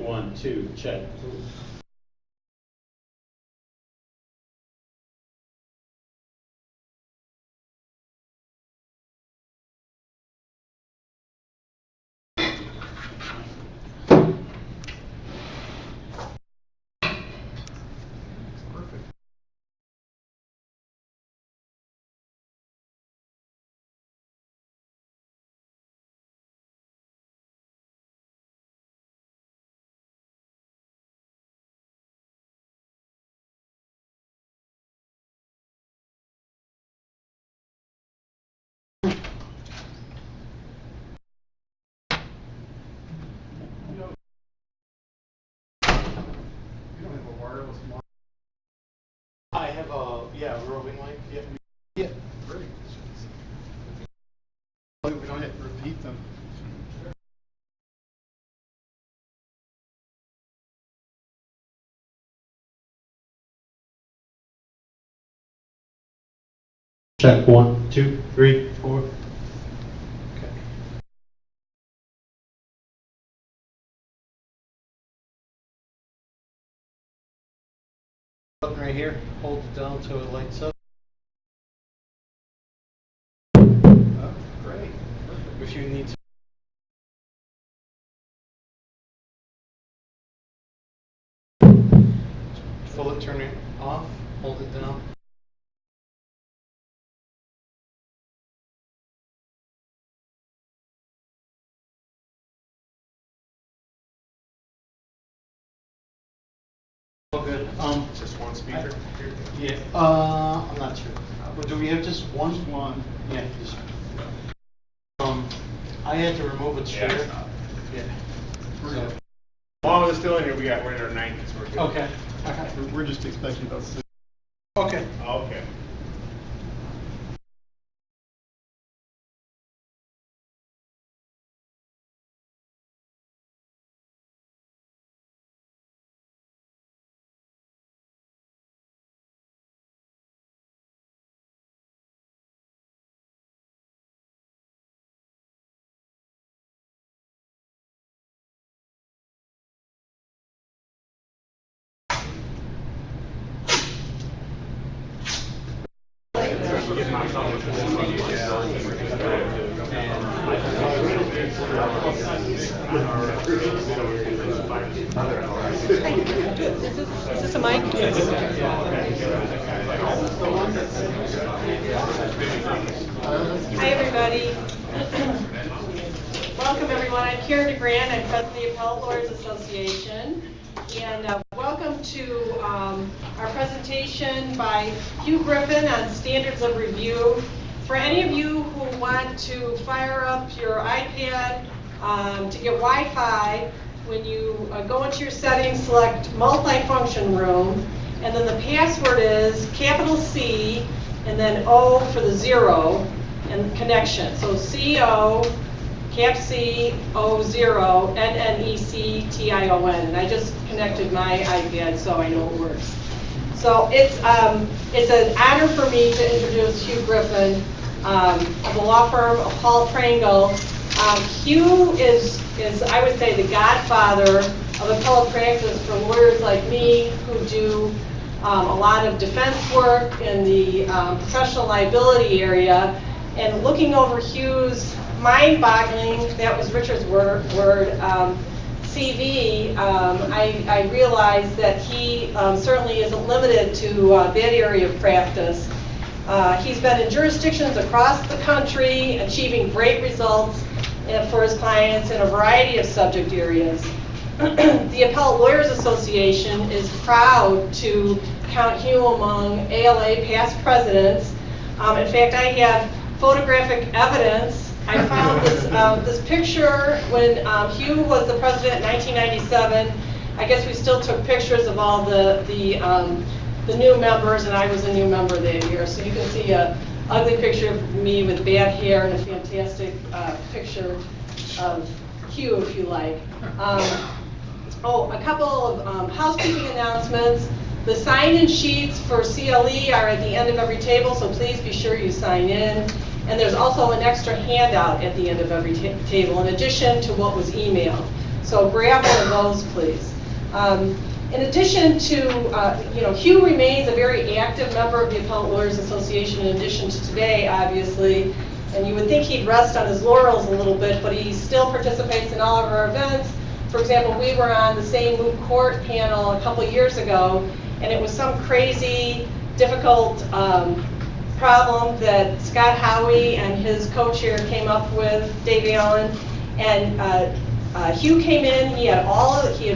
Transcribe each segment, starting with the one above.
1, 2, check. I have a, roving mic. Yeah. Great. We don't have to repeat them. Check 1, 2, 3, 4. Okay. Button right here, hold it down till it lights up. Oh, great. Perfect. If you need to. Full it, turn it off, hold it down. All good. Just one speaker? Yeah. I'm not sure. Do we have just one? Just one. Yeah. Just. I had to remove a chair. Yeah. So. As long as it's still in here, we're in our 90s. We're good. Okay. We're just expecting about 6. Okay. Okay. Is this a mic? Hi, everybody. Welcome, everyone. I'm Karen DeGrand. I'm president of the Appellate Lawyers Association. And welcome to our presentation by Hugh Griffin on standards of review. For any of you who want to fire up your iPad to get Wi-Fi, when you go into your settings, select multi-function room, and then the password is capital C and then O for the 0 and connection. So C-O, cap C, O-0, N-N-E-C-T-I-O-N. And I just connected my iPad so I know it works. So it's an honor for me to introduce Hugh Griffin of the law firm of Paul Prangle. Hugh is, I would say, the godfather of appellate practice for lawyers like me who do a lot of defense work in the professional liability area. And looking over Hugh's mind-boggling, that was Richard's word, CV, I realized that he certainly isn't limited to that area of practice. He's been in jurisdictions across the country, achieving great results for his clients in a variety of subject areas. The Appellate Lawyers Association is proud to count Hugh among ALA past presidents. In fact, I have photographic evidence. I found this picture when Hugh was the president in 1997. I guess we still took pictures of all the new members, and I was a new member that year. So you can see a ugly picture of me with bad hair and a fantastic picture of Hugh, if you like. A couple of housekeeping announcements. The sign-in sheets for CLE are at the end of every table, so please be sure you sign in. And there's also an extra handout at the end of every table, in addition to what was emailed. So grab one of those, please. In addition to, Hugh remains a very active member of the Appellate Lawyers Association in addition to today, obviously. And you would think he'd rest on his laurels a little bit, but he still participates in all of our events. For example, we were on the same moot court panel a couple years ago, and it was some crazy, difficult problem that Scott Howey and his co-chair came up with, Dave Allen, and Hugh came in. He had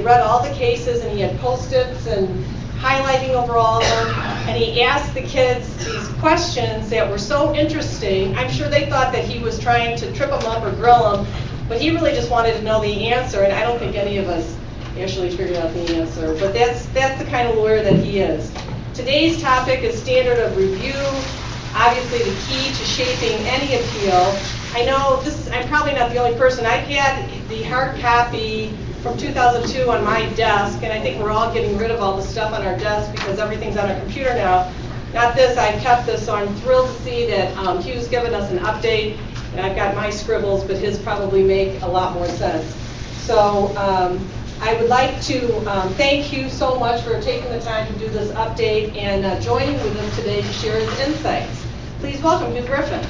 read all the cases, and he had post-its and highlighting over all of them, and he asked the kids these questions that were so interesting. I'm sure they thought that he was trying to trip them up or grill them, but he really just wanted to know the answer, and I don't think any of us actually figured out the answer, but that's the kind of lawyer that he is. Today's topic is standard of review, obviously the key to shaping any appeal. I know I'm probably not the only person. I had the hard copy from 2002 on my desk, and I think we're all getting rid of all the stuff on our desk because everything's on our computer now. Not this, I've kept this, so I'm thrilled to see that Hugh's given us an update, and I've got my scribbles, but his probably make a lot more sense. So I would like to thank Hugh so much for taking the time to do this update and joining with us today to share his insights. Please welcome Hugh Griffin.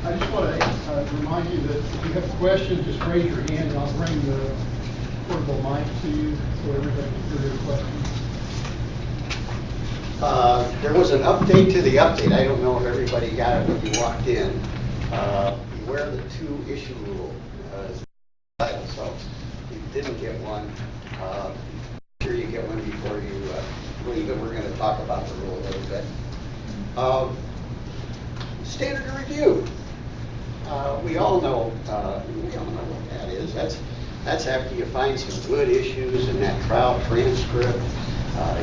I just want to remind you that if you have questions, just raise your hand and I'll bring the portable mic to you so everybody can hear your questions. There was an update to the update. I don't know if everybody got it when you walked in. Beware of the two-issue rule is the title. So if you didn't get one, make sure you get one before you leave, and we're going to talk about the rule a little bit. Standard of review. We all know what that is. That's after you find some good issues in that trial transcript.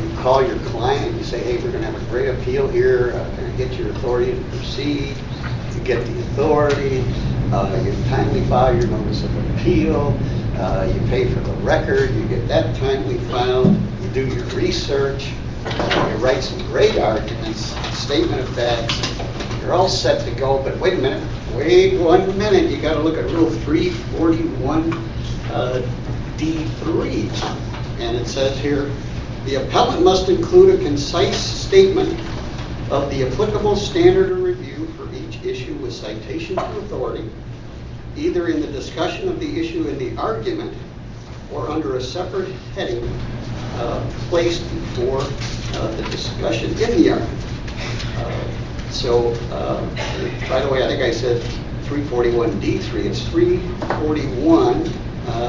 You call your client, you say, hey, we're going to have a great appeal here. Can I get your authority to proceed? You get the authority. You timely file your notice of appeal. You pay for the record. You get that timely filed. You do your research. You write some great arguments, statement of facts. You're all set to go, but wait a minute. Wait 1 minute. You got to look at Rule 341 D3. And it says here, the appellant must include a concise statement of the applicable standard of review for each issue with citation to authority, either in the discussion of the issue in the argument or under a separate heading placed before the discussion in the argument. By the way, I think I said 341 D3. It's 341.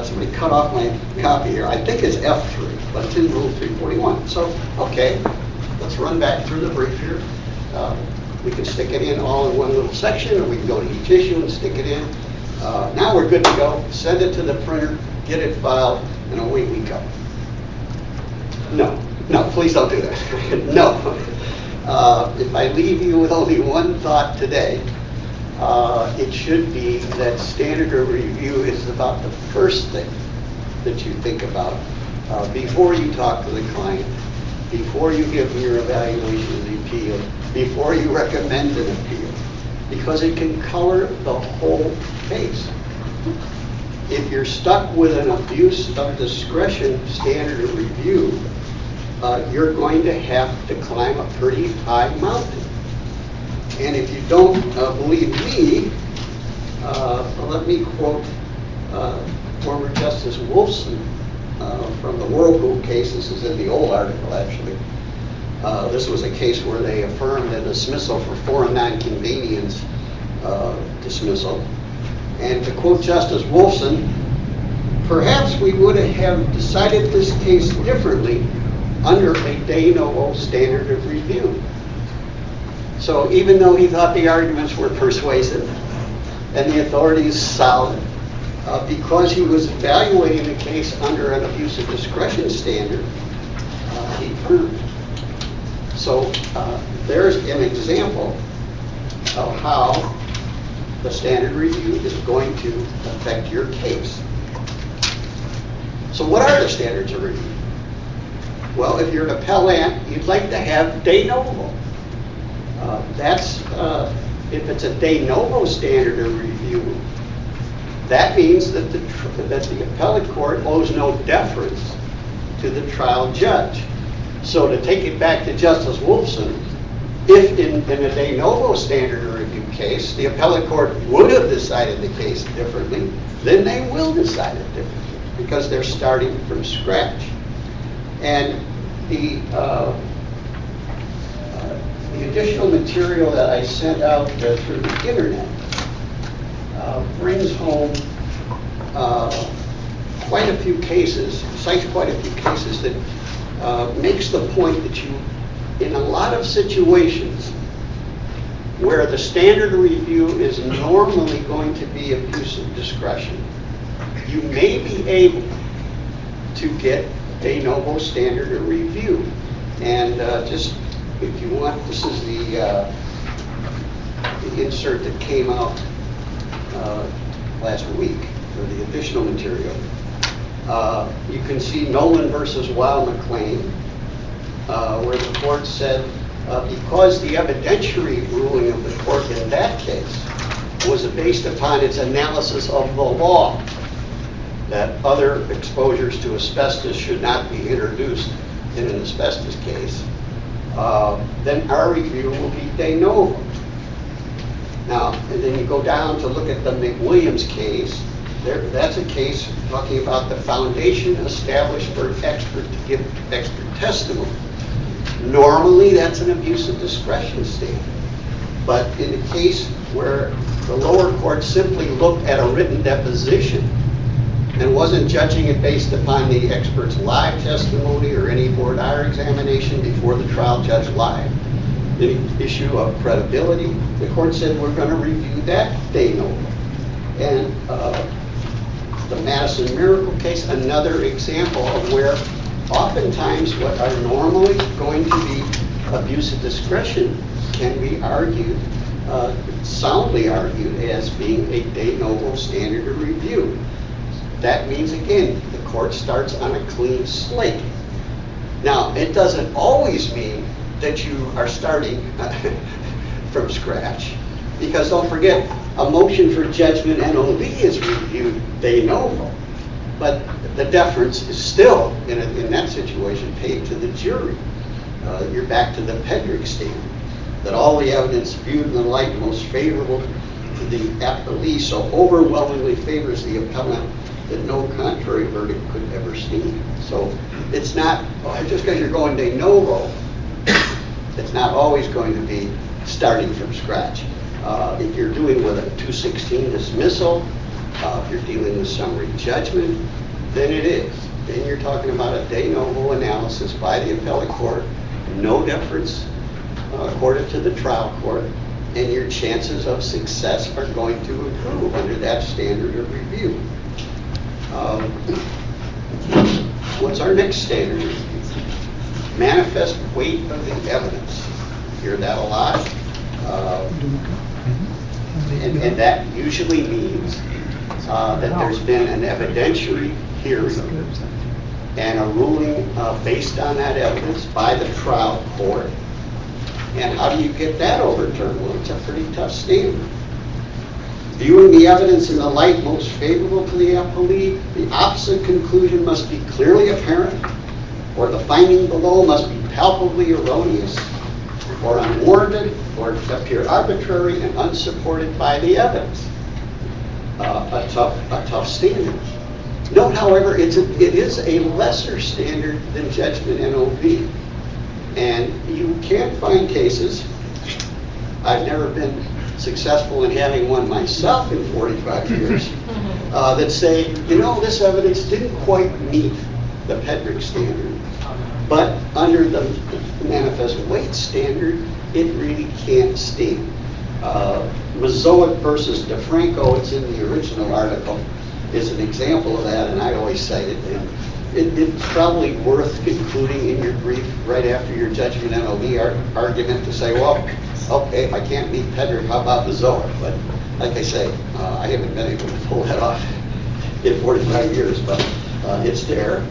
Somebody cut off my copy here. I think it's F3, but it's in Rule 341. So, okay, let's run back through the brief here. We can stick it in all in one little section, or we can go to each issue and stick it in. Now we're good to go. Send it to the printer, get it filed, and away we go. No, please don't do that. No. If I leave you with only one thought today, it should be that standard of review is about the first thing that you think about before you talk to the client, before you give your evaluation of the appeal, before you recommend an appeal, because it can color the whole case. If you're stuck with an abuse of discretion standard of review, you're going to have to climb a pretty high mountain. And if you don't believe me, let me quote former Justice Wolfson from the Whirlpool case. This is in the old article, actually. This was a case where they affirmed a dismissal for foreign nonconvenience dismissal. And to quote Justice Wolfson, perhaps we would have decided this case differently under a de novo standard of review. So even though he thought the arguments were persuasive and the authorities solid, because he was evaluating the case under an abuse of discretion standard, he affirmed. So there's an example of how the standard review is going to affect your case. So what are the standards of review? Well, if you're an appellant, you'd like to have de novo. That's If it's a de novo standard of review, that means that the appellate court owes no deference to the trial judge. So to take it back to Justice Wolfson, if in a de novo standard of review case, the appellate court would have decided the case differently, then they will decide it differently because they're starting from scratch. And the additional material that I sent out through the internet brings home quite a few cases, cites quite a few cases that makes the point that you, in a lot of situations where the standard of review is normally going to be abuse of discretion, you may be able to get de novo standard of review. And just, if you want, this is the insert that came out last week for the additional material. You can see Nolan versus Weil McLean, where the court said, because the evidentiary ruling of the court in that case was based upon its analysis of the law, that other exposures to asbestos should not be introduced in an asbestos case, then our review will be de novo. Now, and then you go down to look at the McWilliams case. That's a case talking about the foundation established for an expert to give expert testimony. Normally, that's an abuse of discretion standard. But in a case where the lower court simply looked at a written deposition and wasn't judging it based upon the expert's live testimony or any voir dire examination before the trial judge live, the issue of credibility, the court said we're going to review that de novo. And the Madison Miracle case, another example of where oftentimes what are normally going to be abuse of discretion can be argued, soundly argued, as being a de novo standard of review. That means, again, the court starts on a clean slate. Now, it doesn't always mean that you are starting from scratch, because don't forget, a motion for judgment NOV is reviewed de novo, but the deference is still, in that situation, paid to the jury. You're back to the Pedrick standard, that all the evidence viewed in the light most favorable to the appellee so overwhelmingly favors the appellant that no contrary verdict could ever stand. So it's not, just because you're going de novo, it's not always going to be starting from scratch. If you're dealing with a 216 dismissal, if you're dealing with summary judgment, then it is. Then you're talking about a de novo analysis by the appellate court, no deference accorded to the trial court, and your chances of success are going to improve under that standard of review. What's our next standard? Manifest weight of the evidence. Hear that a lot. And that usually means that there's been an evidentiary hearing and a ruling based on that evidence by the trial court. And how do you get that overturned? Well, it's a pretty tough standard. Viewing the evidence in the light most favorable to the appellee, the opposite conclusion must be clearly apparent, or the finding below must be palpably erroneous, or unwarranted, or appear arbitrary and unsupported by the evidence. A tough standard. Note, however, it is a lesser standard than judgment NOV. And you can find cases, I've never been successful in having one myself in 45 years, that say, you know, this evidence didn't quite meet the Pedrick standard, but under the manifest weight standard, it really can't stand. Mazoic versus DeFranco, it's in the original article, is an example of that, and I always cite it. And it's probably worth concluding in your brief right after your judgment NOV argument to say, well, okay, if I can't meet Pedrick, how about Mazoic? But like I say, I haven't been able to pull that off in 45 years, but it's there.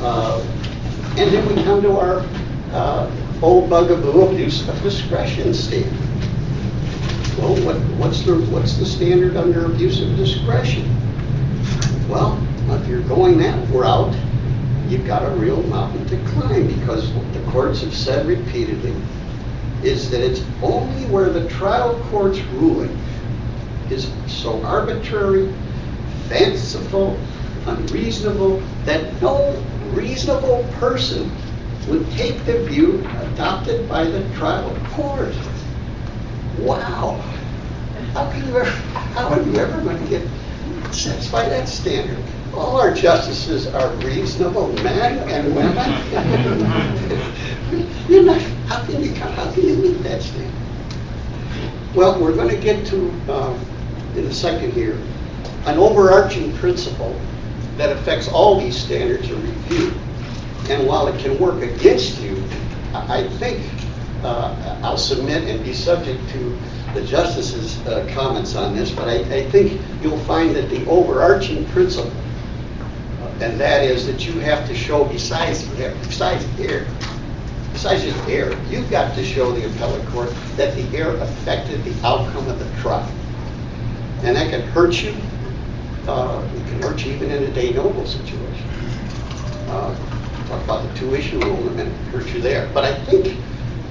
And then we come to our old bugaboo abuse of discretion standard. Well, what's the standard under abuse of discretion? Well, if you're going that route, you've got a real mountain to climb, because what the courts have said repeatedly is that it's only where the trial court's ruling is so arbitrary, fanciful, unreasonable, that no reasonable person would take the view adopted by the trial court. Wow! How are you ever going to get satisfied that standard? All our justices are reasonable men and women. How can you meet that standard? Well, we're going to get to, in a second here, an overarching principle that affects all these standards of review. And while it can work against you, I think I'll submit and be subject to the justices' comments on this, but I think you'll find that the overarching principle, and that is that you have to show, besides error, you've got to show the appellate court that the error affected the outcome of the trial. And that can hurt you. It can hurt you even in a de novo situation. Talk about the two-issue rule in a minute, hurt you there. But I think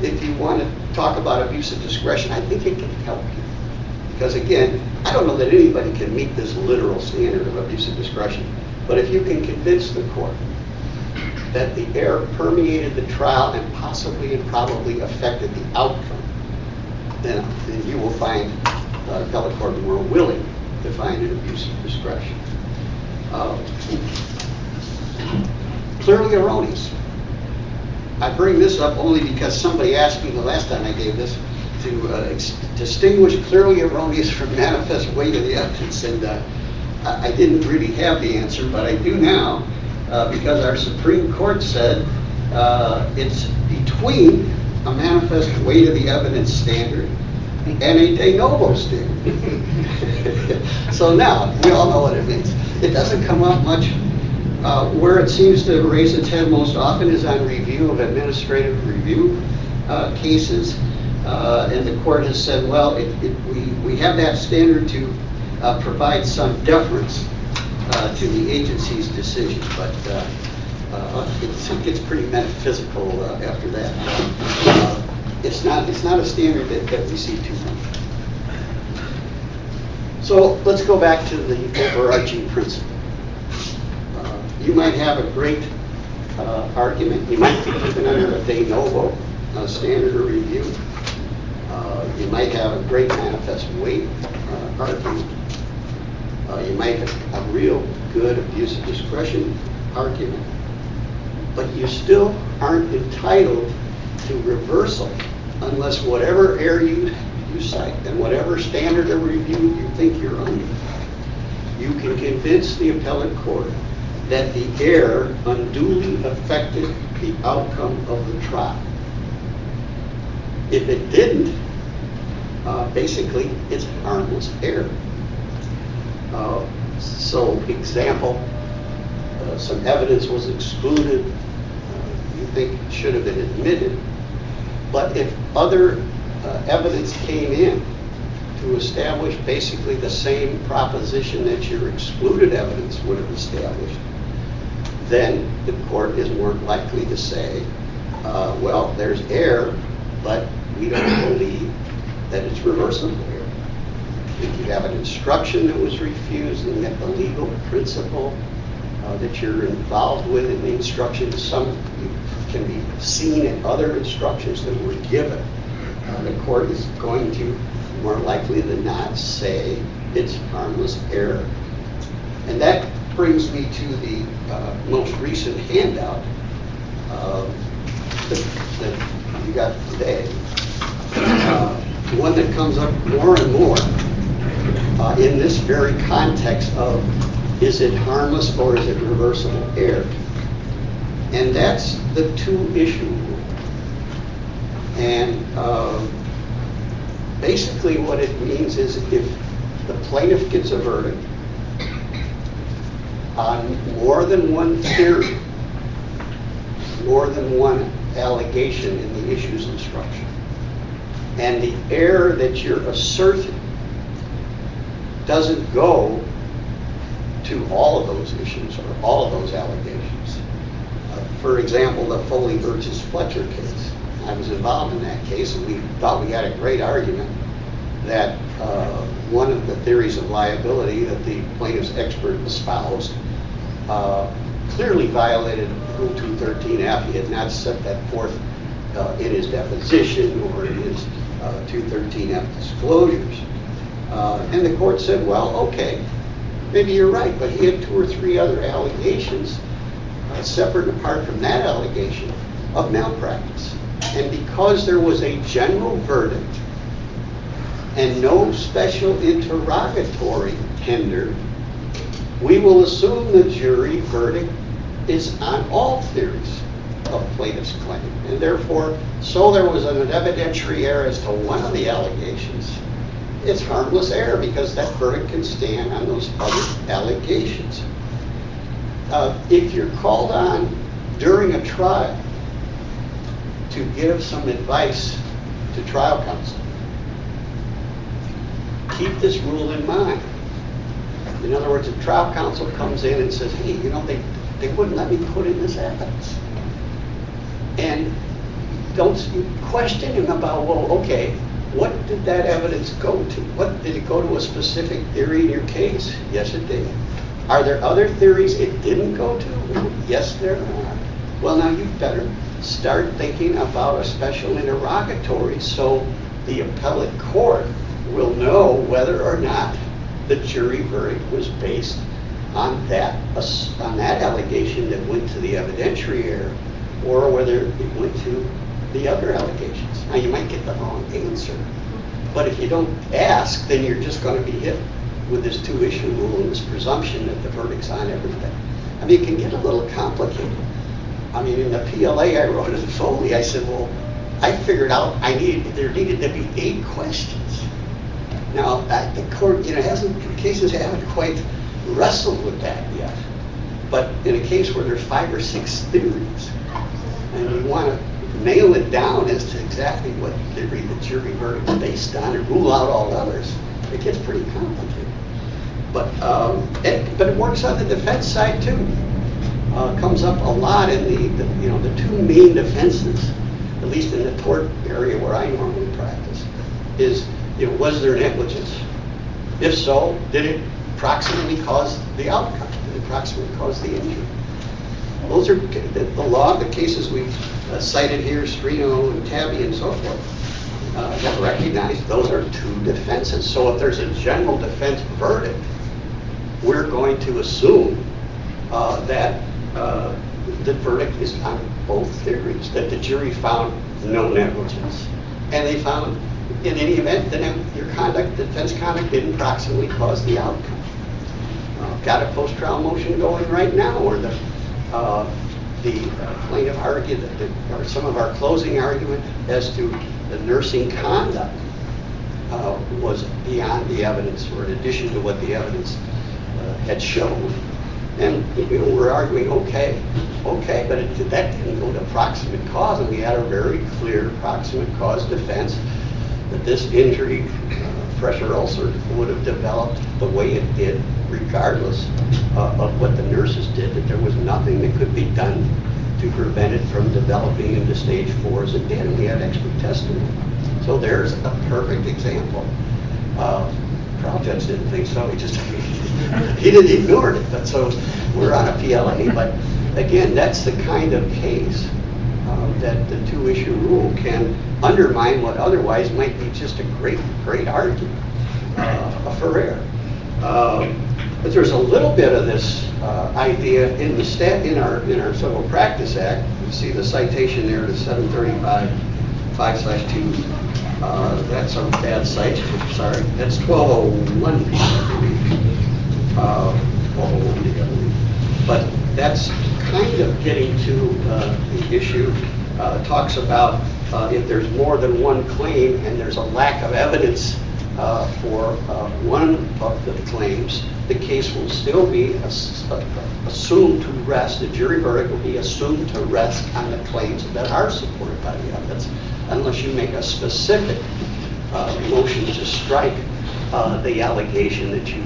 if you want to talk about abuse of discretion, I think it can help you. Because again, I don't know that anybody can meet this literal standard of abuse of discretion, but if you can convince the court that the error permeated the trial and possibly and probably affected the outcome, then you will find the appellate court more willing to find an abuse of discretion. Clearly erroneous. I bring this up only because somebody asked me the last time I gave this to distinguish clearly erroneous from manifest weight of the evidence, and I didn't really have the answer, but I do now, because our Supreme Court said it's between a manifest weight of the evidence standard and a de novo standard. So now, we all know what it means. It doesn't come up much. Where it seems to raise its head most often is on review of administrative review cases. And the court has said, well, we have that standard to provide some deference to the agency's decision, but it gets pretty metaphysical after that. It's not a standard that we see too much. So let's go back to the overarching principle. You might have a great argument. You might be looking under a de novo standard of review. You might have a great manifest weight argument. You might have a real good abuse of discretion argument. But you still aren't entitled to reversal unless whatever error you cite and whatever standard of review you think you're under, you can convince the appellate court that the error unduly affected the outcome of the trial. If it didn't, basically it's harmless error. So, example, some evidence was excluded, you think it should have been admitted, but if other evidence came in to establish basically the same proposition that your excluded evidence would have established, then the court is more likely to say, well, there's error, but we don't believe that it's reversible error. If you have an instruction that was refused and that the legal principle that you're involved with in the instruction, some can be seen in other instructions that were given, the court is going to more likely than not say it's harmless error. And that brings me to the most recent handout that you got today. One that comes up more and more in this very context of, is it harmless or is it reversible error? And that's the two-issue rule. And basically what it means is if the plaintiff gets a verdict on more than one theory, more than one allegation in the issues instruction, And the error that you're asserting doesn't go to all of those issues or all of those allegations. For example, the Foley versus Fletcher case. I was involved in that case, and we thought we had a great argument that one of the theories of liability that the plaintiff's expert espoused clearly violated Rule 213F. He had not set that forth in his deposition or in his 213F disclosures. And the court said, well, okay, maybe you're right, but he had 2 or 3 other allegations separate and apart from that allegation of malpractice. And because there was a general verdict and no special interrogatory tendered, we will assume the jury verdict is on all theories of plaintiff's claim. And therefore, so there was an evidentiary error as to one of the allegations. It's harmless error because that verdict can stand on those other allegations. If you're called on during a trial to give some advice to trial counsel, keep this rule in mind. In other words, if trial counsel comes in and says, hey, you know, they wouldn't let me put in this evidence. And don't question him about, well, okay, what did that evidence go to? What did it go to a specific theory in your case? Yes, it did. Are there other theories it didn't go to? Yes, there are. Well, now you better start thinking about a special interrogatory so the appellate court will know whether or not the jury verdict was based on that allegation that went to the evidentiary error, or whether it went to the other allegations. Now, you might get the wrong answer, but if you don't ask, then you're just going to be hit with this 2-issue rule and this presumption that the verdict's on everything. I mean, it can get a little complicated. I mean, in the PLA I wrote in Foley, I said, well, I figured out there needed to be 8 questions. Now, the court, cases haven't quite wrestled with that yet. But in a case where there's 5 or 6 theories, and you want to nail it down as to exactly what theory the jury verdict is based on and rule out all others, it gets pretty complicated. But it works on the defense side too. Comes up a lot in the 2 main defenses, at least in the tort area where I normally practice, is, was there negligence? If so, did it proximately cause the outcome? Did it proximately cause the injury? Those are the law, the cases we've cited here, Strino and Tabby and so forth, have recognized those are 2 defenses. So if there's a general defense verdict, we're going to assume that the verdict is on both theories, that the jury found no negligence, and they found, in any event, that your defense conduct didn't proximately cause the outcome. Got a post-trial motion going right now where the plaintiff argued or some of our closing argument as to the nursing conduct was beyond the evidence, or in addition to what the evidence had shown. And we're arguing, okay, but that didn't go to proximate cause, and we had a very clear proximate cause defense that this injury, pressure ulcer, would have developed the way it did, regardless of what the nurses did, that there was nothing that could be done to prevent it from developing into stage 4 as it did, and we had expert testimony. So there's a perfect example. Trial judge didn't think so, he didn't ignore it, but so we're on a PLA, but again, that's the kind of case that the 2-issue rule can undermine what otherwise might be just a great argument for error. But there's a little bit of this idea in our Civil Practice Act. You see the citation there to 735-5/2. That's a bad cite. Sorry, that's 1201. 1201 together. But that's kind of getting to the issue. Talks about if there's more than one claim and there's a lack of evidence for one of the claims, the case will still be assumed to rest, the jury verdict will be assumed to rest on the claims that are supported by the evidence, unless you make a specific motion to strike the allegation that you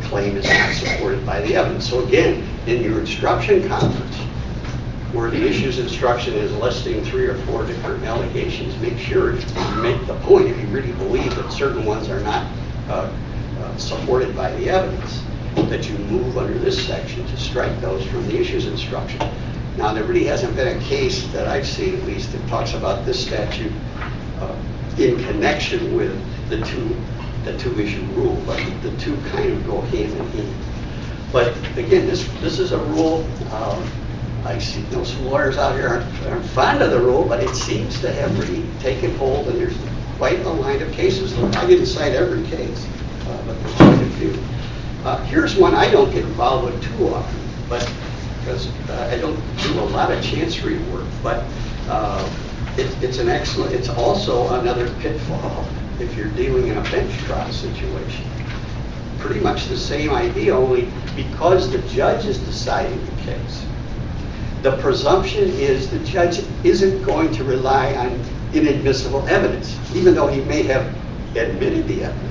claim is not supported by the evidence. So again, in your instruction conference, where the issues instruction is listing 3 or 4 different allegations, make sure you make the point, if you really believe that certain ones are not supported by the evidence, that you move under this section to strike those from the issues instruction. Now, there really hasn't been a case that I've seen, at least, that talks about this statute in connection with the two-issue rule, but the two kind of go hand in hand. But again, this is a rule. I see some lawyers out here aren't fond of the rule, but it seems to have really taken hold, and there's quite a line of cases. I didn't cite every case, but there's quite a few. Here's one I don't get involved with too often, but because I don't do a lot of chancery work, but it's also another pitfall if you're dealing in a bench trial situation. Pretty much the same idea, only because the judge is deciding the case. The presumption is the judge isn't going to rely on inadmissible evidence, even though he may have admitted the evidence.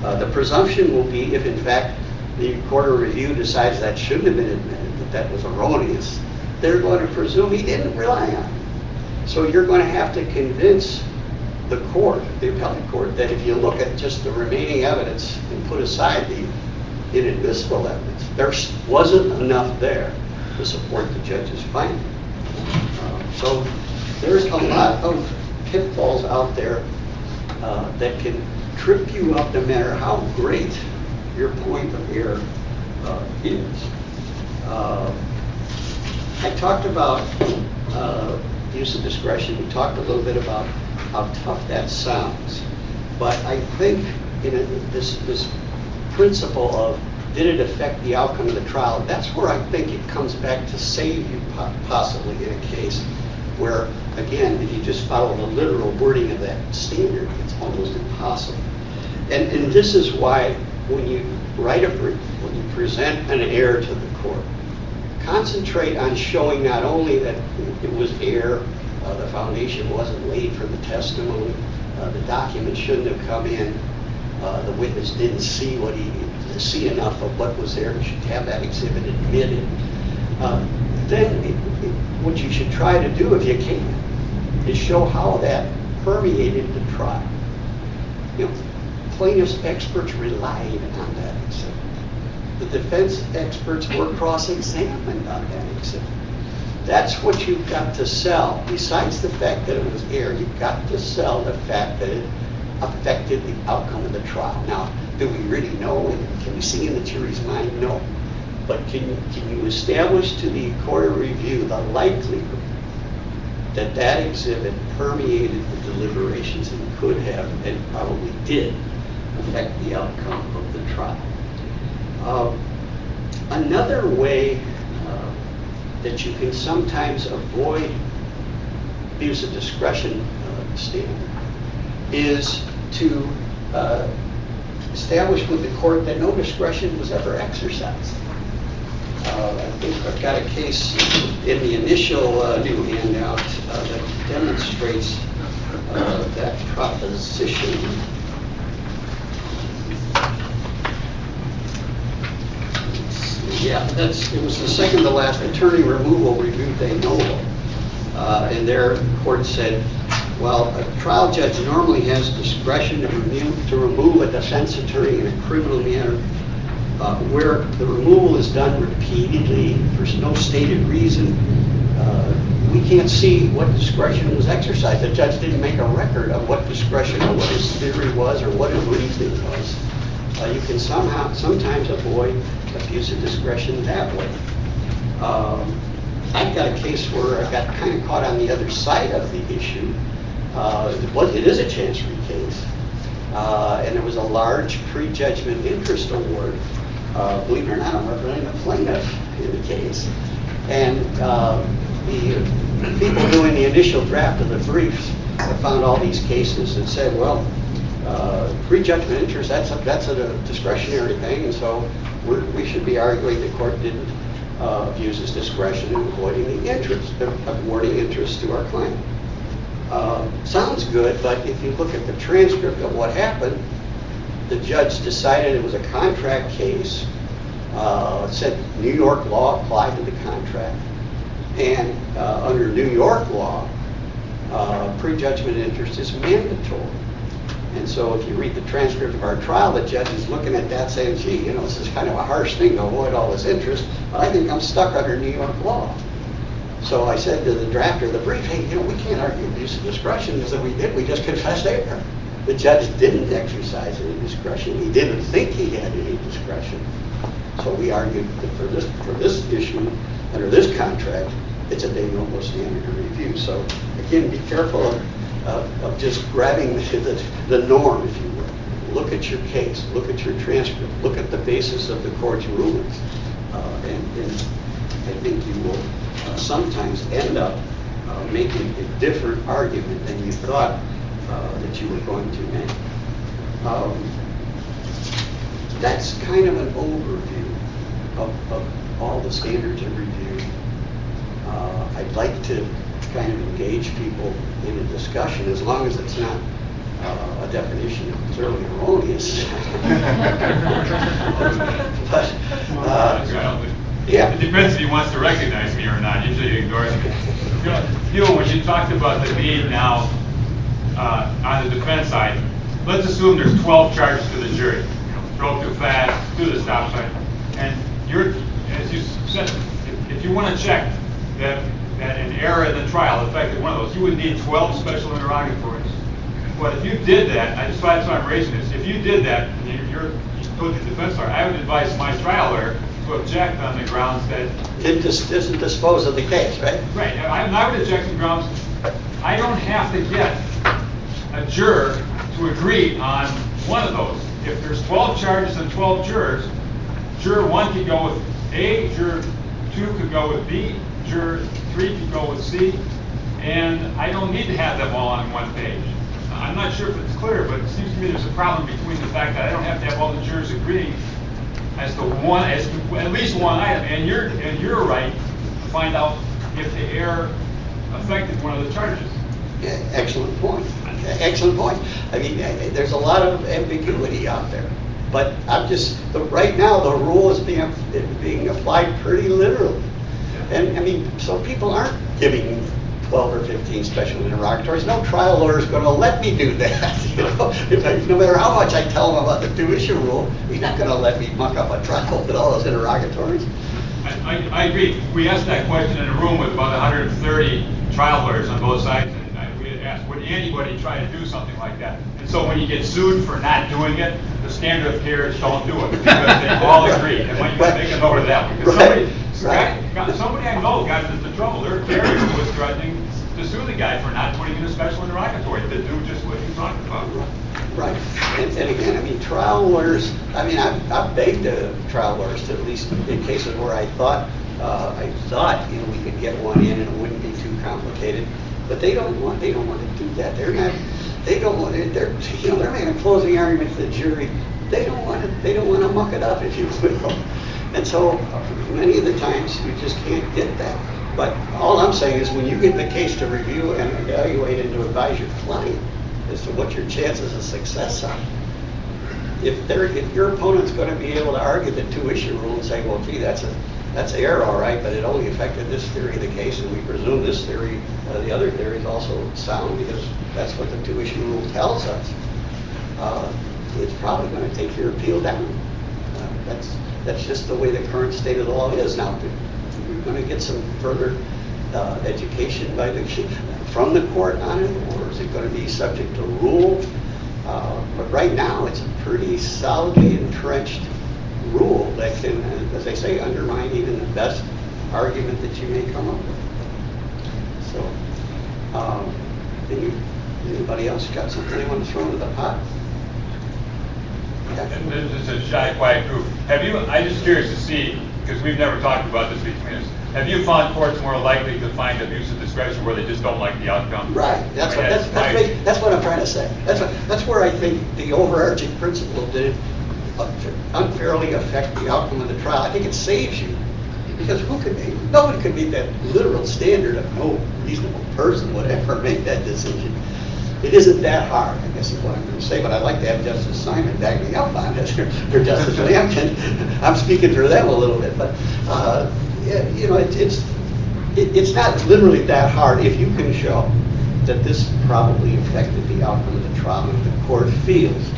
The presumption will be if, in fact, the court of review decides that shouldn't have been admitted, that was erroneous, they're going to presume he didn't rely on it. So you're going to have to convince the court, the appellate court, that if you look at just the remaining evidence and put aside the inadmissible evidence, there wasn't enough there to support the judge's finding. So there's a lot of pitfalls out there that can trip you up no matter how great your point of error is. I talked about use of discretion. We talked a little bit about how tough that sounds. But I think this principle of did it affect the outcome of the trial, that's where I think it comes back to save you possibly in a case where, again, if you just follow the literal wording of that standard, it's almost impossible. And this is why when you write a brief, when you present an error to the court, concentrate on showing not only that it was error, the foundation wasn't laid for the testimony, the document shouldn't have come in, the witness didn't see enough of what was there, you should have that exhibit admitted. Then what you should try to do, if you can, is show how that permeated the trial. Plaintiff's experts relied on that exhibit. The defense experts were cross-examined on that exhibit. That's what you've got to sell. Besides the fact that it was error, you've got to sell the fact that it affected the outcome of the trial. Now, do we really know? Can we see in the jury's mind? No. But can you establish to the court of review the likelihood that that exhibit permeated the deliberations and could have, and probably did, affect the outcome of the trial? Another way that you can sometimes avoid abuse of discretion standard is to establish with the court that no discretion was ever exercised. I think I've got a case in the initial new handout that demonstrates that proposition. Yeah, it was the second to last attorney removal review de novo. And their court said, well, a trial judge normally has discretion to remove a defense attorney in a criminal manner where the removal is done repeatedly for no stated reason. We can't see what discretion was exercised. The judge didn't make a record of what discretion or what his theory was or what his reasoning was. You can sometimes avoid abuse of discretion that way. I've got a case where I got kind of caught on the other side of the issue. It is a chancery case, and there was a large prejudgment interest award. Believe it or not, I'm representing the plaintiff in the case. And the people doing the initial draft of the briefs found all these cases and said, well, Prejudgment interest, that's a discretionary thing, and so we should be arguing the court didn't abuse its discretion in avoiding the interest, awarding interest to our client. Sounds good, but if you look at the transcript of what happened, the judge decided it was a contract case, said New York law applied to the contract, and under New York law, prejudgment interest is mandatory. And so if you read the transcript of our trial, the judge is looking at that saying, gee, you know, this is kind of a harsh thing to avoid all this interest, but I think I'm stuck under New York law. So I said to the drafter of the brief, hey, you know, we can't argue abuse of discretion, because if we did, we just confessed error. The judge didn't exercise any discretion. He didn't think he had any discretion. So we argued that for this issue, under this contract, it's a de novo standard of review. So again, be careful of just grabbing the norm, if you will. Look at your case, look at your transcript, look at the basis of the court's rulings, and I think you will sometimes end up making a different argument than you thought that you were going to make. That's kind of an overview of all the standards of review. I'd like to kind of engage people in a discussion, as long as it's not a definition of clearly erroneous. But, yeah. It depends if he wants to recognize me or not. Usually he ignores me. You know, when you talked about the need now on the defense side, let's assume there's 12 charges to the jury. Drove too fast, do the stop sign. And you're, as you said, if you want to check that an error in the trial affected one of those, you would need 12 special interrogatories. But if you did that, that's why I'm raising this, if you did that, and you told the defense lawyer, I would advise my trial lawyer to object on the grounds that... It doesn't dispose of the case, right? Right. I would object on the grounds, I don't have to get a juror to agree on one of those. If there's 12 charges and 12 jurors, juror 1 could go with A, juror 2 could go with B, juror 3 could go with C, and I don't need to have them all on one page. I'm not sure if it's clear, but it seems to me there's a problem between the fact that I don't have to have all the jurors agreeing as to at least one item, and you're right to find out if the error affected one of the charges. Yeah, excellent point. Excellent point. I mean, there's a lot of ambiguity out there, but right now the rule is being applied pretty literally. And I mean, so people aren't giving 12 or 15 special interrogatories. No trial lawyer is going to let me do that. You know, no matter how much I tell him about the two-issue rule, he's not going to let me muck up a trial with all those interrogatories. I agree. We asked that question in a room with about 130 trial lawyers on both sides, and we had asked, would anybody try to do something like that? And so when you get sued for not doing it, the standard of care is don't do it, because they all agree. And when you make a note of that, because somebody I know got into trouble. Their carrier was threatening to sue the guy for not putting in a special interrogatory to do just what you talked about. Right. And again, I mean, trial lawyers, I mean, I've begged trial lawyers to, at least in cases where I thought, you know, we could get one in and it wouldn't be too complicated. But they don't want to do that. They're making a closing argument to the jury. They don't want to muck it up, if you will. And so many of the times you just can't get that. But all I'm saying is when you get the case to review and evaluate and to advise your client as to what your chances of success are, if your opponent's going to be able to argue the two-issue rule and say, well, gee, that's error, all right, but it only affected this theory of the case, and we presume this theory, the other theory is also sound because that's what the two-issue rule tells us, it's probably going to take your appeal down. That's just the way the current state of the law is now. We're going to get some further education from the court on it, or is it going to be subject to rule? But right now, it's a pretty solidly entrenched rule that can, as I say, undermine even the best argument that you may come up with. So, anybody else got something they want to throw into the pot? And this is a shy, quiet group. I'm just curious to see, because we've never talked about this between us, have you found courts more likely to find abuse of discretion where they just don't like the outcome? Right, that's I mean, that's what I'm trying to say. That's where I think the overarching principle did unfairly affect the outcome of the trial. I think it saves you, because nobody could meet that literal standard of no reasonable person would ever make that decision. It isn't that hard, I guess is what I'm going to say, but I'd like to have Justice Simon back me up on it, or Justice Lampkin. I'm speaking for them a little bit, but you know, it's not literally that hard if you can show that this probably affected the outcome of the trial. If the court feels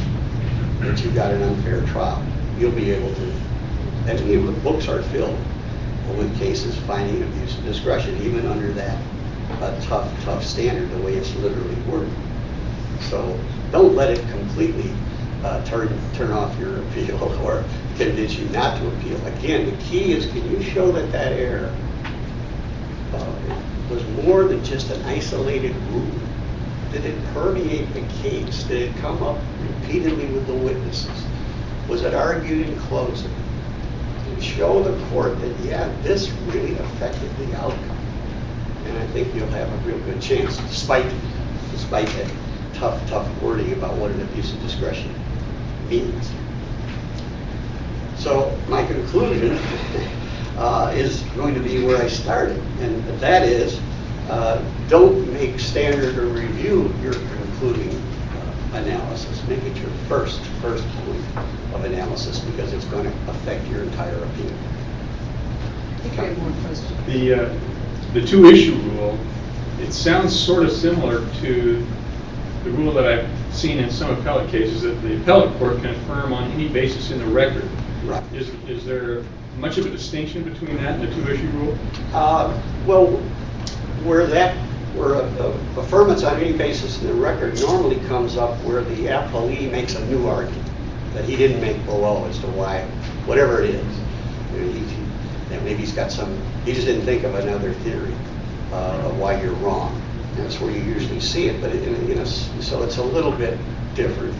that you got an unfair trial, you'll be able to, and you know, the books are filled with cases finding abuse of discretion, even under that tough standard, the way it's literally worded. So don't let it completely turn off your appeal or convince you not to appeal. Again, the key is, can you show that that error was more than just an isolated rule? Did it permeate the case? Did it come up repeatedly with the witnesses? Was it argued in closing? And show the court that, yeah, this really affected the outcome. And I think you'll have a real good chance, despite that tough wording about what an abuse of discretion means. So my conclusion is going to be where I started, and that is, don't make standard or review your concluding analysis. Make it your first point of analysis, because it's going to affect your entire appeal. I think I have one question. The two-issue rule, it sounds sort of similar to the rule that I've seen in some appellate cases, that the appellate court can affirm on any basis in the record. Right. Is there much of a distinction between that and the two-issue rule? Well, where affirmance on any basis in the record normally comes up where the appellee makes a new argument that he didn't make below as to why, whatever it is. You know, maybe he's got he just didn't think of another theory of why you're wrong. And that's where you usually see it, but so it's a little bit different.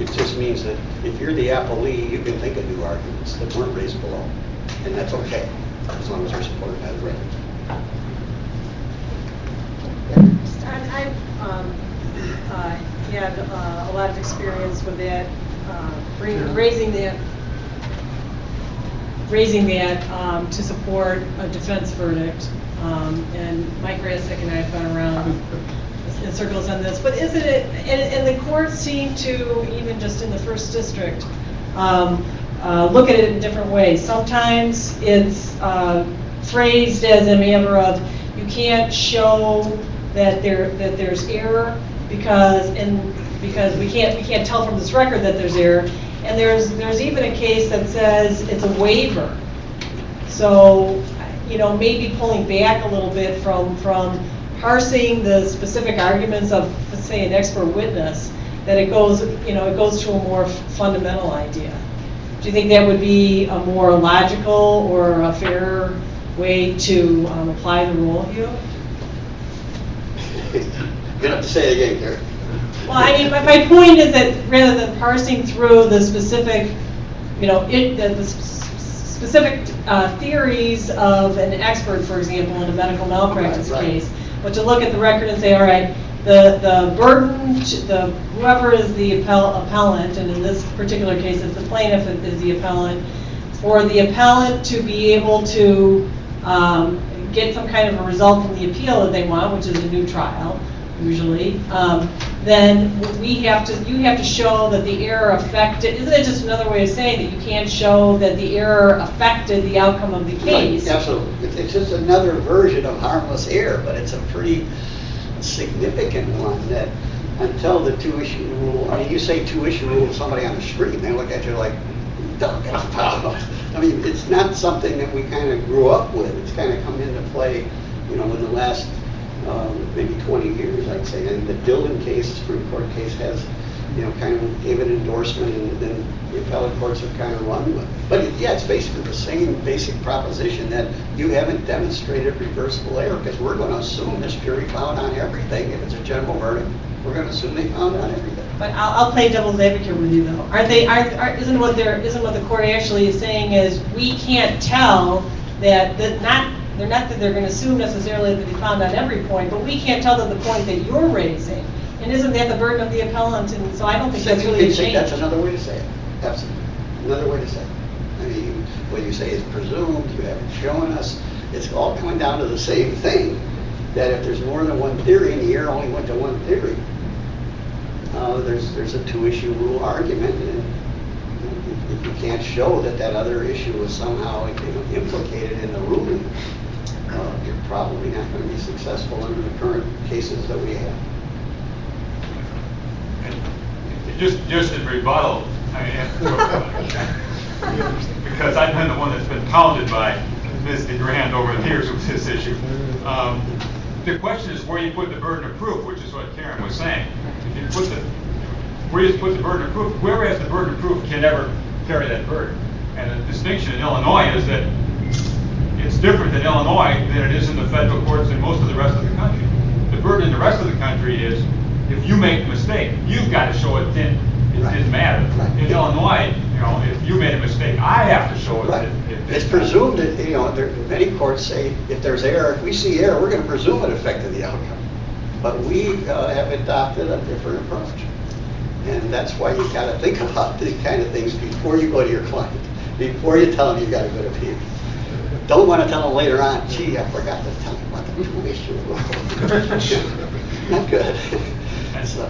It just means that if you're the appellee, you can think of new arguments that weren't raised below, and that's okay, as long as they're supported by the record. I've had a lot of experience with that, raising that to support a defense verdict. And Mike Rasek and I have gone around in circles on this, but isn't it, and the courts seem to, even just in the first district, look at it in different ways. Sometimes it's phrased as a matter of, you can't show that there's error because we can't tell from this record that there's error. And there's even a case that says it's a waiver. So, you know, maybe pulling back a little bit from parsing the specific arguments of, let's say, an expert witness, that it goes to a more fundamental idea. Do you think that would be a more logical or a fairer way to apply the rule, Hugh? You're gonna have to say it again, Gary. Well, I mean, my point is that rather than parsing through the specific, the specific theories of an expert, for example, in a medical malpractice case, but to look at the record and say, all right, the burden, whoever is the appellant, and in this particular case, it's the plaintiff is the appellant, for the appellant to be able to get some kind of a result from the appeal that they want, which is a new trial, usually, then you have to show that the error affected. Isn't it just another way of saying that you can't show that the error affected the outcome of the case? Right, absolutely. It's just another version of harmless error, but it's a pretty significant one that until the two-issue rule, I mean, you say two-issue rule to somebody on the street, and they look at you like, don't get off top. I mean, it's not something that we kind of grew up with. It's kind of come into play, in the last maybe 20 years, I'd say. And the Dillon case, Supreme Court case, has, kind of gave an endorsement, and then the appellate courts have kind of run with it. But yeah, it's basically the same basic proposition that you haven't demonstrated reversible error, because we're going to assume this jury found on everything. If it's a general verdict, we're going to assume they found on everything. But I'll play devil's advocate with you, though. Isn't what the court actually is saying is we can't tell that they're not that they're going to assume necessarily that they found on every point, but we can't tell them the point that you're raising. And isn't that the burden of the appellant? And so I don't think that's really a change. That's another way to say it. Absolutely. Another way to say it. I mean, what you say is presumed, you haven't shown us. It's all coming down to the same thing, that if there's more than one theory and the error only went to one theory, there's a two-issue rule argument. And if you can't show that that other issue was somehow implicated in the ruling, you're probably not going to be successful under the current cases that we have. Just in rebuttal, I mean, because I've been the one that's been pounded by Ms. DeGrand over the years with this issue. The question is where you put the burden of proof, which is what Karen was saying. If you put where you put the burden of proof, whoever has the burden of proof can never carry that burden. And the distinction in Illinois is that it's different in Illinois than it is in the federal courts and most of the rest of the country. The burden in the rest of the country is if you make a mistake, you've got to show it didn't matter. Right. In Illinois, you know, if you made a mistake, I have to show it. Right. It It's presumed that, you know, many courts say if there's error, if we see error, we're going to presume it affected the outcome. But we have adopted a different approach. And that's why you got to think about these kind of things before you go to your client, before you tell them you got a good opinion. Don't want to tell them later on, gee, I forgot to tell you about the two-issue rule. Not good.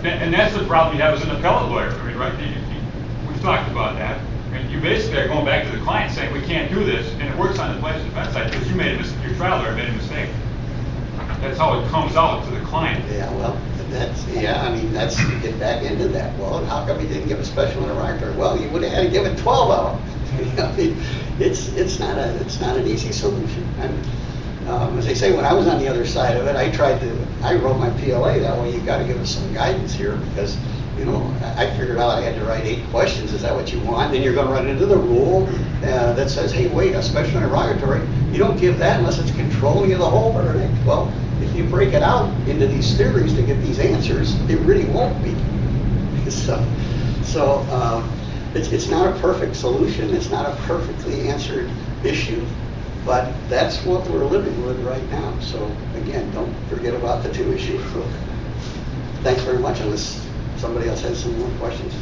And that's the problem you have as an appellate lawyer. I mean, right? We've talked about that. I mean, you basically are going back to the client saying we can't do this, and it works on the plaintiff's defense side because your trial lawyer made a mistake. That's how it comes out to the client. Yeah, well, that's you get back into that. Well, how come you didn't give a special interrogatory? Well, you would have had to give it 12 of them. I mean, it's not an easy solution. As they say, when I was on the other side of it, I wrote my PLA that way. You got to give us some guidance here because, you know, I figured out I had to write 8 questions. Is that what you want? Then you're going to run into the rule that says, hey, wait, a special interrogatory. You don't give that unless it's controlling of the whole verdict. Well, if you break it out into these theories to get these answers, it really won't be. So it's not a perfect solution. It's not a perfectly answered issue. But that's what we're living with right now. So again, don't forget about the two-issue rule. Thanks very much, unless somebody else has some more questions.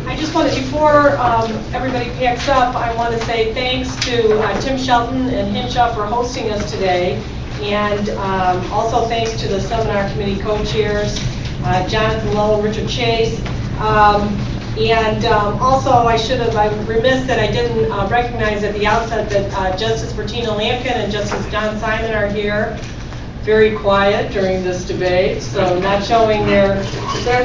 I just wanted, before everybody packs up, I want to say thanks to Tim Shelton and Hinshaw for hosting us today, and also thanks to the seminar committee co-chairs, Jonathan Lowe and Richard Chase. And also, I'm remiss that I didn't recognize at the outset that Justice Bertina Lampkin and Justice John Simon are here. Very quiet during this debate, so not showing their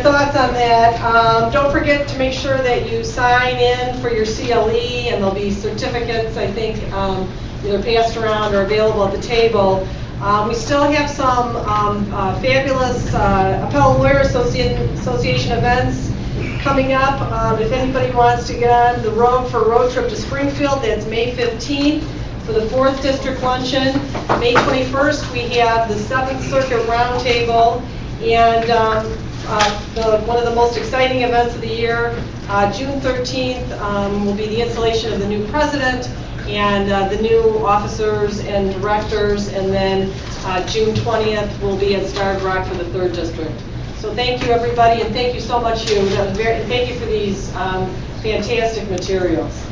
thoughts on that. Don't forget to make sure that you sign in for your CLE, and there'll be certificates, I think, either passed around or available at the table. We still have some fabulous Appellate Lawyer Association events coming up. If anybody wants to get on the road for a road trip to Springfield, that's May 15th. For the 4th District Luncheon, May 21st, we have the 7th Circuit Roundtable, and one of the most exciting events of the year, June 13th, will be the installation of the new president and the new officers and directors, and then June 20th will be at Starved Rock for the 3rd District. So thank you, everybody, and thank you so much, Hugh. Thank you for these fantastic materials.